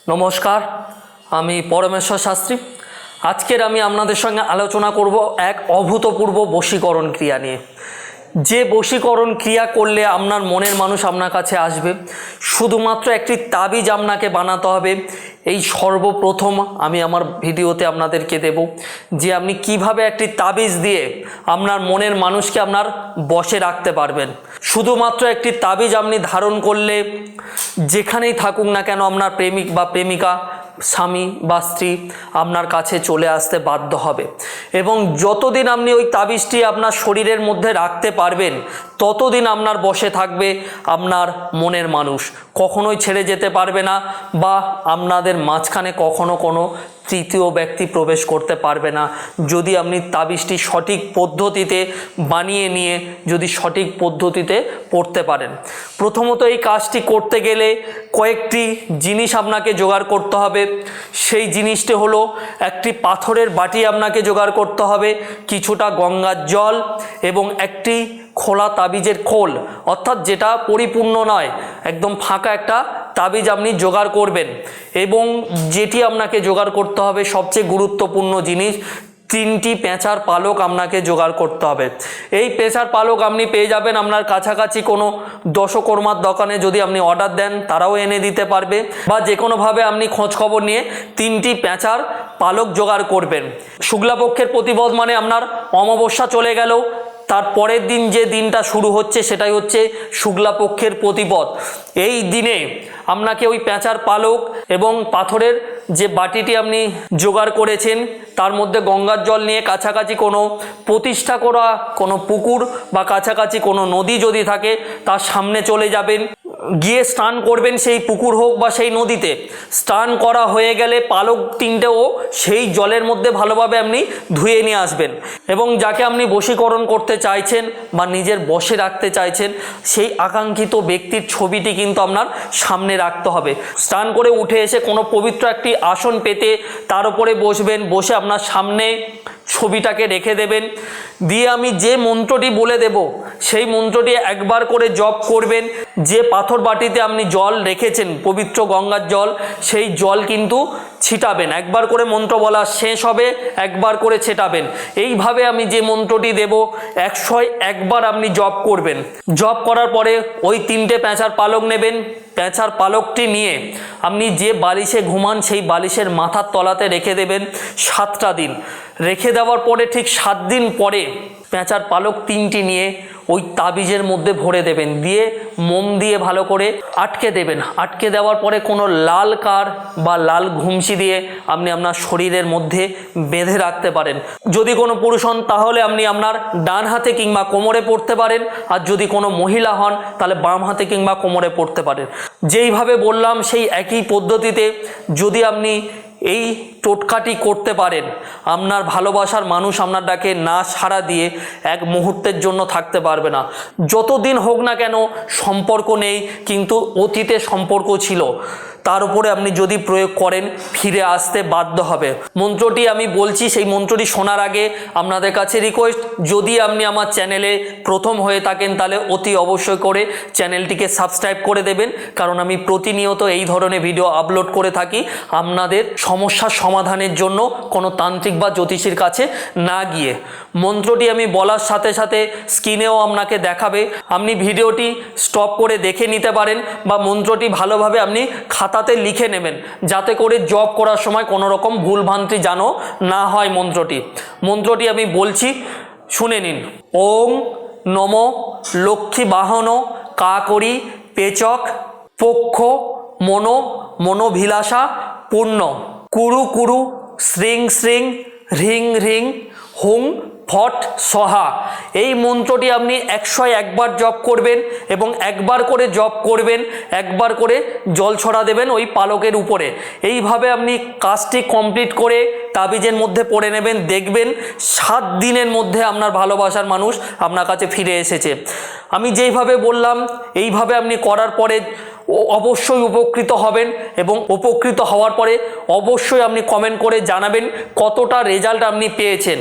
নমস্কার, আমি পরমেশ্বর শাস্ত্রী। আজকের আমি আপনাদের সঙ্গে আলোচনা করব এক অভূতপূর্ব বশীকরণ ক্রিয়া নিয়ে। যে বশীকরণ ক্রিয়া করলে আপনার মনের মানুষ আপনার কাছে আসবে। শুধুমাত্র একটি তাবিজ আপনাকে বানাতে হবে। এই সর্বপ্রথম আমি আমার ভিডিওতে আপনাদেরকে দেব যে আপনি কিভাবে একটি তাবিজ দিয়ে আপনার মনের মানুষকে আপনার বশে রাখতে পারবেন। শুধুমাত্র একটি তাবিজ আপনি ধারণ করলে যেখানেই থাকুক না কেন আপনার প্রেমিক বা প্রেমিকা, স্বামী বা স্ত্রী আপনার কাছে চলে আসতে বাধ্য হবে। এবং যতদিন আপনি ওই তাবিজটি আপনার শরীরের মধ্যে রাখতে পারবেন ততদিন আপনার বশে থাকবে আপনার মনের মানুষ, কখনোই ছেড়ে যেতে পারবে না বা আপনাদের মাঝখানে কখনো কোনো তৃতীয় ব্যক্তি প্রবেশ করতে পারবে না, যদি আপনি তাবিজটি সঠিক পদ্ধতিতে বানিয়ে নিয়ে যদি সঠিক পদ্ধতিতে পড়তে পারেন। প্রথমত এই কাজটি করতে গেলে কয়েকটি জিনিস আপনাকে জোগাড় করতে হবে। সেই জিনিসটি হলো একটি পাথরের বাটি আপনাকে জোগাড় করতে হবে, কিছুটা গঙ্গার জল এবং একটি খোলা তাবিজের খোল, অর্থাৎ যেটা পরিপূর্ণ নয়, একদম ফাঁকা একটা তাবিজ আপনি জোগাড় করবেন। এবং যেটি আপনাকে জোগাড় করতে হবে সবচেয়ে গুরুত্বপূর্ণ জিনিস, 3টি পেঁচার পালক আপনাকে জোগাড় করতে হবে। এই পেঁচার পালক আপনি পেয়ে যাবেন আপনার কাছাকাছি কোনো দশকর্মার দোকানে, যদি আপনি অর্ডার দেন তারাও এনে দিতে পারবে, বা যে কোনোভাবে আপনি খোঁজখবর নিয়ে 3টি পেঁচার পালক জোগাড় করবেন। শুক্লাপক্ষের প্রতিপদ মানে আপনার অমাবস্যা চলে গেল, তার পরের দিন যে দিনটা শুরু হচ্ছে সেটাই হচ্ছে শুক্লাপক্ষের প্রতিপদ। এই দিনে আপনাকে ওই পেঁচার পালক এবং পাথরের যে বাটিটি আপনি জোগাড় করেছেন তার মধ্যে গঙ্গার জল নিয়ে কাছাকাছি কোনো প্রতিষ্ঠা করা কোনো পুকুর বা কাছাকাছি কোনো নদী যদি থাকে তার সামনে চলে যাবেন, গিয়ে স্নান করবেন সেই পুকুর হোক বা সেই নদীতে। স্নান করা হয়ে গেলে পালক 3টেও সেই জলের মধ্যে ভালোভাবে আপনি ধুয়ে নিয়ে আসবেন। এবং যাকে আপনি বশীকরণ করতে চাইছেন বা নিজের বশে রাখতে চাইছেন সেই আকাঙ্ক্ষিত ব্যক্তির ছবিটি কিন্তু আপনার সামনে রাখতে হবে। স্নান করে উঠে এসে কোনো পবিত্র একটি আসন পেতে তার উপরে বসবেন, বসে আপনার সামনে ছবিটাকে রেখে দেবেন। দিয়ে আমি যে মন্ত্রটি বলে দেব সেই মন্ত্রটি একবার করে জপ করবেন। যে পাথর বাটিতে আপনি জল রেখেছেন, পবিত্র গঙ্গার জল, সেই জল কিন্তু ছিটাবেন। একবার করে মন্ত্র বলা শেষ হবে একবার করে ছেটাবেন। এইভাবে আমি যে মন্ত্রটি দেব 101 বার আপনি জপ করবেন। জপ করার পরে ওই 3টে পেঁচার পালক নেবেন। পেঁচার পালকটি নিয়ে আপনি যে বালিশে ঘুমান সেই বালিশের মাথার তলাতে রেখে দেবেন 7টা দিন। রেখে দেওয়ার পরে ঠিক 7 দিন পরে পেঁচার পালক 3টি নিয়ে ওই তাবিজের মধ্যে ভরে দেবেন, দিয়ে মোম দিয়ে ভালো করে আটকে দেবেন। আটকে দেওয়ার পরে কোনো লাল কার বা লাল ঘুমসি দিয়ে আপনি আপনার শরীরের মধ্যে বেঁধে রাখতে পারেন। যদি কোনো পুরুষ হন তাহলে আপনি আপনার ডান হাতে কিংবা কোমরে পড়তে পারেন, আর যদি কোনো মহিলা হন তাহলে বাম হাতে কিংবা কোমরে পড়তে পারেন। যেইভাবে বললাম সেই একই পদ্ধতিতে যদি আপনি এই টোটকাটি করতে পারেন, আপনার ভালোবাসার মানুষ আপনার ডাকে না সাড়া দিয়ে এক মুহূর্তের জন্য থাকতে পারবে না। যতদিন হোক না কেন সম্পর্ক নেই কিন্তু অতীতে সম্পর্ক ছিল, তার উপরে আপনি যদি প্রয়োগ করেন ফিরে আসতে বাধ্য হবে। মন্ত্রটি আমি বলছি, সেই মন্ত্রটি শোনার আগে আপনাদের কাছে রিকোয়েস্ট, যদি আপনি আমার চ্যানেলে প্রথম হয়ে থাকেন তাহলে অতি অবশ্যই করে চ্যানেলটিকে সাবস্ক্রাইব করে দেবেন, কারণ আমি প্রতিনিয়ত এই ধরনের ভিডিও আপলোড করে থাকি আপনাদের সমস্যার সমাধানের জন্য, কোনো তান্ত্রিক বা জ্যোতিষীর কাছে না গিয়ে। মন্ত্রটি আমি বলার সাথে সাথে স্ক্রিনেও আপনাকে দেখাবে, আপনি ভিডিওটি স্টপ করে দেখে নিতে পারেন, বা মন্ত্রটি ভালোভাবে আপনি খাতাতে লিখে নেবেন যাতে করে জপ করার সময় কোনো রকম ভুলভ্রান্তি যেন না হয়। মন্ত্রটি আমি বলছি, শুনে নিন। ওং নমো লক্ষ্মী বাহন কাকরি পেচক পক্ষ মনো মনোভিলাষা পূর্ণ কুরু কুরু শ্রিং শ্রিং হ্রিং হ্রিং হুং ফট সহা। এই মন্ত্রটি আপনি 101 বার জপ করবেন এবং একবার করে জপ করবেন, একবার করে জল ছড়া দেবেন ওই পালকের উপরে। এইভাবে আপনি কাজটি কমপ্লিট করে তাবিজের মধ্যে পড়ে নেবেন, দেখবেন 7 দিনের মধ্যে আপনার ভালোবাসার মানুষ আপনার কাছে ফিরে এসেছে। আমি যেইভাবে বললাম এইভাবে আপনি করার পরে অবশ্যই উপকৃত হবেন এবং উপকৃত হওয়ার পরে অবশ্যই আপনি কমেন্ট করে জানাবেন কতটা রেজাল্ট আপনি পেয়েছেন।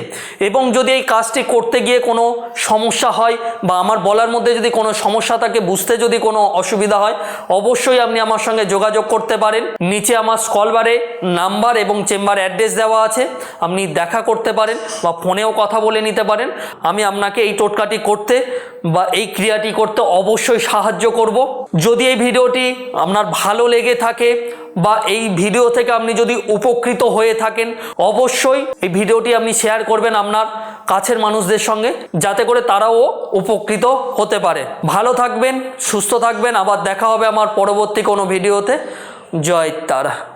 এবং যদি এই কাজটি করতে গিয়ে কোনো সমস্যা হয় বা আমার বলার মধ্যে যদি কোনো সমস্যা থাকে, বুঝতে যদি কোনো অসুবিধা হয়, অবশ্যই আপনি আমার সঙ্গে যোগাযোগ করতে পারেন। নিচে আমার স্ক্রল বারে নাম্বার এবং চেম্বার অ্যাড্রেস দেওয়া আছে, আপনি দেখা করতে পারেন বা ফোনেও কথা বলে নিতে পারেন। আমি আপনাকে এই টোটকাটি করতে বা এই ক্রিয়াটি করতে অবশ্যই সাহায্য করব। যদি এই ভিডিওটি আপনার ভালো লেগে থাকে বা এই ভিডিও থেকে আপনি যদি উপকৃত হয়ে থাকেন, অবশ্যই এই ভিডিওটি আপনি শেয়ার করবেন আপনার কাছের মানুষদের সঙ্গে, যাতে করে তারাও উপকৃত হতে পারে। ভালো থাকবেন, সুস্থ থাকবেন, আবার দেখা হবে আমার পরবর্তী কোনো ভিডিওতে। জয় তারা।